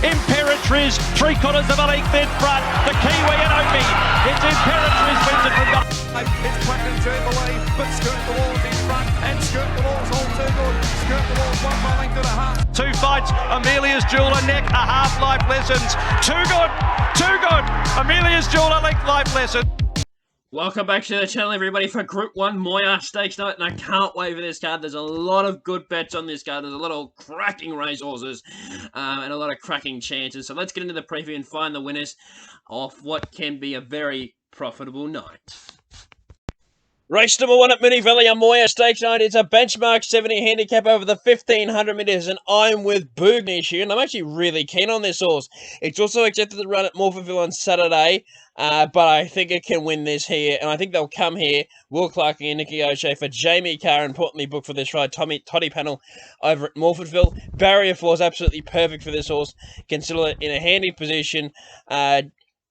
Imperatriz, 3/4 of a length in front. The Kiwi and Opie. It's Imperatriz wins it from It's Platinum to believe, but Skirt the Wall's in front, and Skirt the Wall's all too good. Skirt the Wall's 1 by length and a half. 2 fights, Amelia's jeweler neck, a half life lessons. Too good, too good. Amelia's jeweler length life lesson. Welcome back to the channel, everybody, for Group 1 Moir Stakes night, and I can't wait for this card. There's a lot of good bets on this card. There's a lot of cracking racehorses and a lot of cracking chances. So let's get into the preview and find the winners of what can be a very profitable night. Race number 1 at Moonee Valley on Moir Stakes night. It's a benchmark 70 handicap over the 1500 metres, and I'm with Moonee here, and I'm actually really keen on this horse. It's also accepted to run at Morphettville on Saturday, but I think it can win this here, and I think they'll come here. Will Clark and Nicky O'Shea for Jamie Carr, importantly booked for this ride. Toddy Panel over at Morphettville. Barrier 4 is absolutely perfect for this horse. Consider it in a handy position.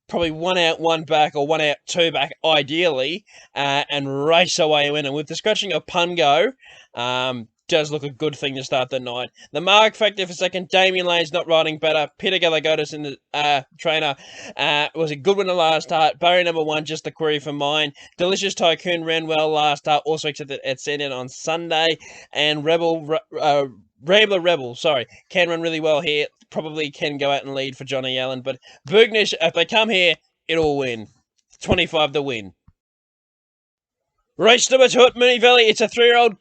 Probably 1 out, 1 back, or 1 out, 2 back, ideally, and race away and win. And with the scratching of Pungo, does look a good thing to start the night. The mark factor for second, Damien Lane's not riding better. Peter Galagotis in the trainer was a good one the last start. Barrier number 1, just the query for mine. Delicious Tycoon ran well last start, also accepted at Sandon on Sunday. And Rambler Rebel, can run really well here. Probably can go out and lead for Johnny Allen. But Bergnish, if they come here, it'll win. 25 to win. Race number 2 at Moonee Valley. It's a 3-year-old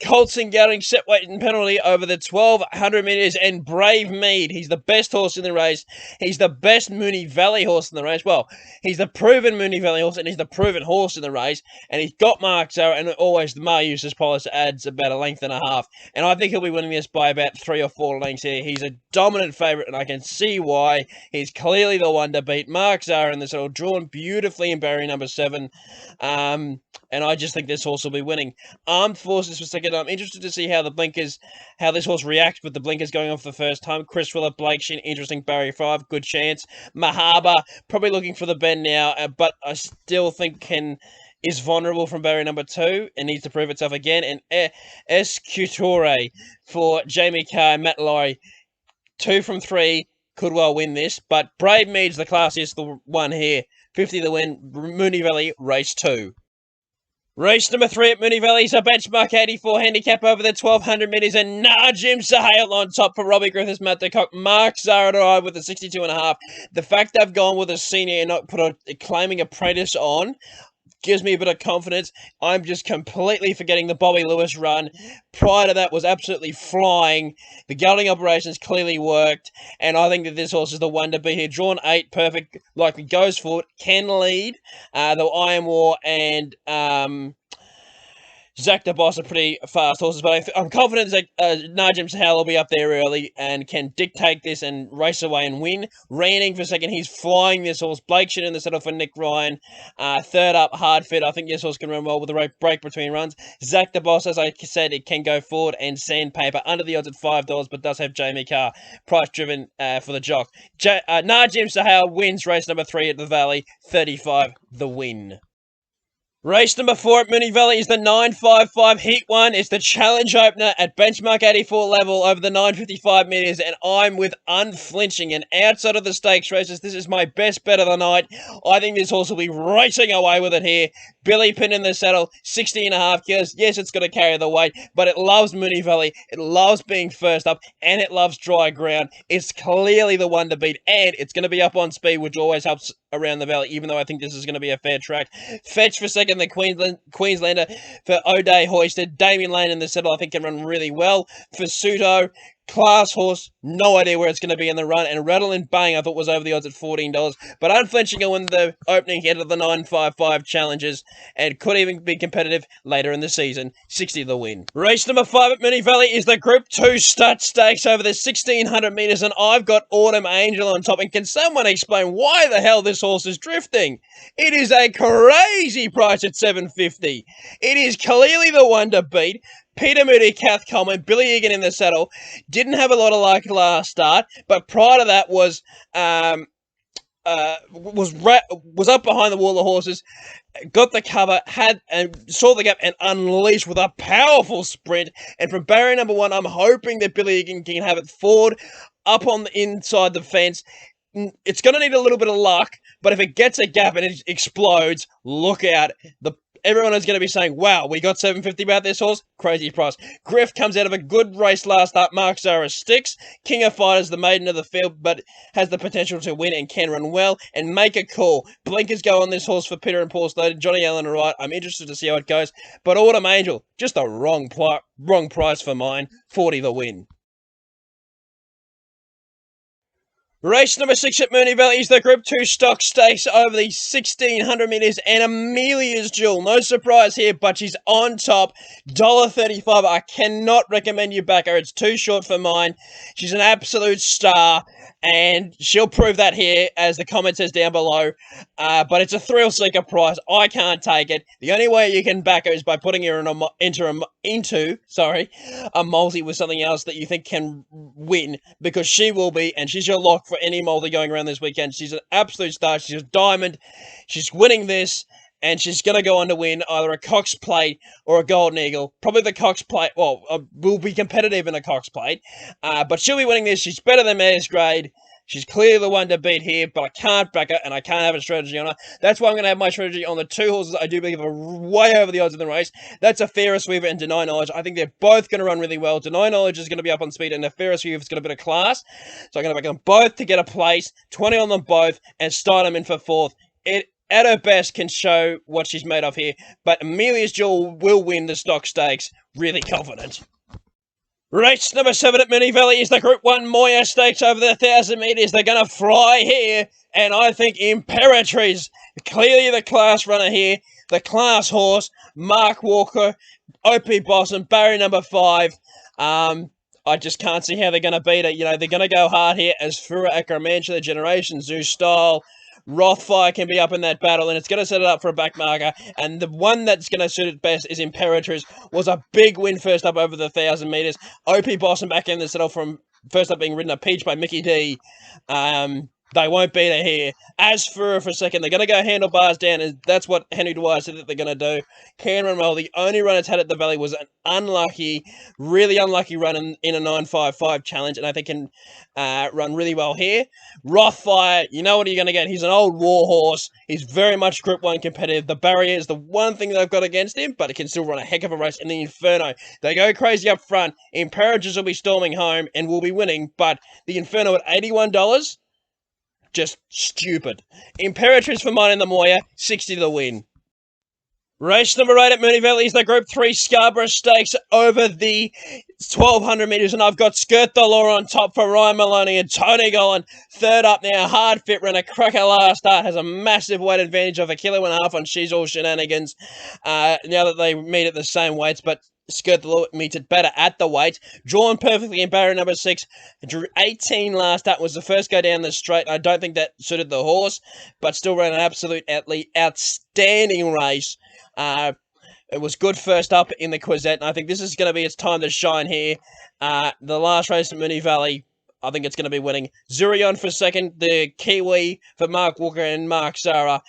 Colts and Gelding set weight and penalty over the 1200 metres, and Brave Mead. He's the best horse in the race. He's the best Moonee Valley horse in the race. Well, he's the proven Moonee Valley horse, and he's the proven horse in the race. And he's got Mark Zara, and always the Mar Eustace Polish adds about a length and a half. And I think he'll be winning this by about 3 or 4 lengths here. He's a dominant favourite, and I can see why. He's clearly the one to beat. Mark Zara in this all drawn beautifully in barrier number 7. And I just think this horse will be winning. Armed Forces for second. I'm interested to see how this horse reacts with the blinkers going off the first time. Chris Phillip, Blake Shin, interesting. Barrier 5, good chance. Mahaba, probably looking for the bend now, but I still think is vulnerable from barrier number 2 and needs to prove itself again. And Escutore for Jamie Carr and Matt Laurie. 2 from 3, could well win this, but Brave Mead's the classiest one here. 50 to win, Moonee Valley, race 2. Race number 3 at Moonee Valley is a benchmark 84 handicap over the 1200 metres, and Najim Sahale on top for Robbie Griffiths, Matt DeCock, Mark Zara to ride with a 62.5. The fact they've gone with a senior and not put a claiming apprentice on gives me a bit of confidence. I'm just completely forgetting the Bobby Lewis run. Prior to that was absolutely flying. The gelding operations clearly worked, and I think that this horse is the one to be here. Drawn 8, perfect, likely goes forward, can lead. Though Iron War and Zach the Boss are pretty fast horses, but I'm confident that Najim Sahal will be up there early and can dictate this and race away and win. Ranning for second, he's flying this horse. Blake Shin in the settle for Nick Ryan. Third up, Hard Fit. I think this horse can run well with a break between runs. Zach the Boss, as I said, it can go forward, and Sandpaper under the odds at $5, but does have Jamie Carr. Price driven for the jock. Najim Sahal wins race number 3 at the Valley. 35 the win. Race number 4 at Moonee Valley is the 955 Heat 1. It's the challenge opener at benchmark 84 level over the 955 metres, and I'm with Unflinching. And outside of the stakes races, this is my best bet of the night. I think this horse will be racing away with it here. Billy Pin in the saddle, 60.5 kilos. Yes, it's going to carry the weight, but it loves Moonee Valley. It loves being first up, and it loves dry ground. It's clearly the one to beat, and it's going to be up on speed, which always helps around the Valley, even though I think this is going to be a fair track. Fetch for second, the Queenslander for O'Day Hoisted. Damien Lane in the saddle, I think, can run really well. For Suto, class horse, no idea where it's going to be in the run. And Rattle and Bang, I thought, was over the odds at $14. But Unflinching will win the opening head of the 955 challenges and could even be competitive later in the season. 60 the win. Race number 5 at Moonee Valley is the Group 2 Stud Stakes over the 1600 metres, and I've got Autumn Angel on top. And can someone explain why the hell this horse is drifting? It is a crazy price at $7.50. It is clearly the one to beat. Peter Moody, Kath Coleman, Billy Egan in the saddle. Didn't have a lot of luck last start, but prior to that was was up behind the wall of horses, got the cover, saw the gap, and unleashed with a powerful sprint. And from barrier number 1, I'm hoping that Billy Egan can have it forward, up on the inside the fence. It's going to need a little bit of luck, but if it gets a gap and it explodes, look out. Everyone is going to be saying, wow, we got $750 about this horse. Crazy price. Griff comes out of a good race last up. Mark Zara sticks. King of Fighters, the maiden of the field, but has the potential to win and can run well. And Make a Call. Blinkers go on this horse for Peter and Paul Snowden. Johnny Allen are right. I'm interested to see how it goes. But Autumn Angel, just the wrong price for mine. 40 the win. Race number 6 at Moonee Valley is the Group 2 Stock Stakes over the 1,600 metres, and Amelia's Jewel. No surprise here, but she's on top. $1.35. I cannot recommend you back her. It's too short for mine. She's an absolute star, and she'll prove that here, as the comment says down below. But it's a thrill-seeker price. I can't take it. The only way you can back her is by putting her into a multi with something else that you think can win, because she will be, and she's your lock for any multi going around this weekend. She's an absolute star. She's a diamond. She's winning this, and she's going to go on to win either a Cox Plate or a Golden Eagle. Probably the Cox Plate. Well, will be competitive in a Cox Plate. But she'll be winning this. She's better than Mayor's Grade. She's clearly the one to beat here, but I can't back her, and I can't have a strategy on her. That's why I'm going to have my strategy on the 2 horses I do believe are way over the odds in the race. That's a Fairer Sweeper and Deny Knowledge. I think they're both going to run really well. Deny Knowledge is going to be up on speed, and the Fairer Sweeper's got a bit of class. So I'm going to back them both to get a place, 20 on them both, and start them in for 4th. It, at her best, can show what she's made of here, but Amelia's Jewel will win the Stock Stakes. Really confident. Race number 7 at Moonee Valley is the Group 1 Moir Stakes over the 1,000 metres. They're going to fly here, and I think Imperatrice, clearly the class runner here, the class horse, Mark Walker, OP Boston, barrier number 5. I just can't see how they're going to beat it. You know, they're going to go hard here as Fura Acromantia, the Generation Zoo Style. Rothfire can be up in that battle, and it's going to set it up for a back marker. And the one that's going to suit it best is Imperatrice. Was a big win first up over the 1,000 metres. OP Boston back in the settle from first up being ridden a peach by Mickey D. They won't beat her here. As for a second, they're going to go handlebars down, and that's what Henry Dwyer said that they're going to do. Can run well. The only run it's had at the Valley was an really unlucky run in a 9.55 challenge, and I think can run really well here. Rothfire, you know what you're going to get. He's an old war horse. He's very much Group 1 competitive. The barrier is the one thing they've got against him, but it can still run a heck of a race in the Inferno. They go crazy up front. Imperatrice will be storming home and will be winning, but the Inferno at $81, just stupid. Imperatrice for mine in the Moir, 60 to the win. Race number 8 at Moonee Valley is the Group 3 Scarborough Stakes over the 1,200 metres, and I've got Skirt the Law on top for Ryan Maloney and Tony Gollan. Third up now, hard fit runner, cracker last start, has a massive weight advantage of 1.5 kilos on She's All Shenanigans. Now that they meet at the same weights, but Skirt the Law meets it better at the weight. Drawn perfectly in barrier number 6. Drew 18 last up, was the first go down the straight. I don't think that suited the horse, but still ran an absolutely outstanding race. It was good first up in the Quizette, and I think this is going to be its time to shine here. The last race at Moonee Valley, I think it's going to be winning. Zurion for second, the Kiwi for Mark Walker and Mark Zara.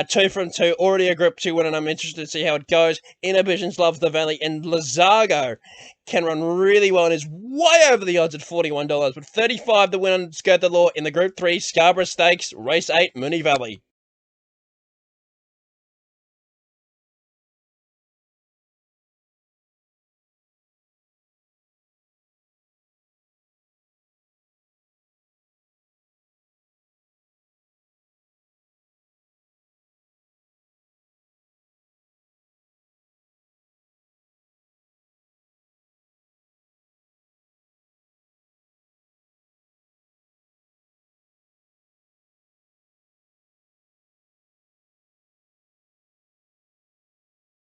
2 from 2, already a Group 2 win, and I'm interested to see how it goes. Inhibitions loves the Valley, and Lazargo can run really well and is way over the odds at $41. But 35 to win on Skirt the Law in the Group 3 Scarborough Stakes, Race 8, Moonee Valley.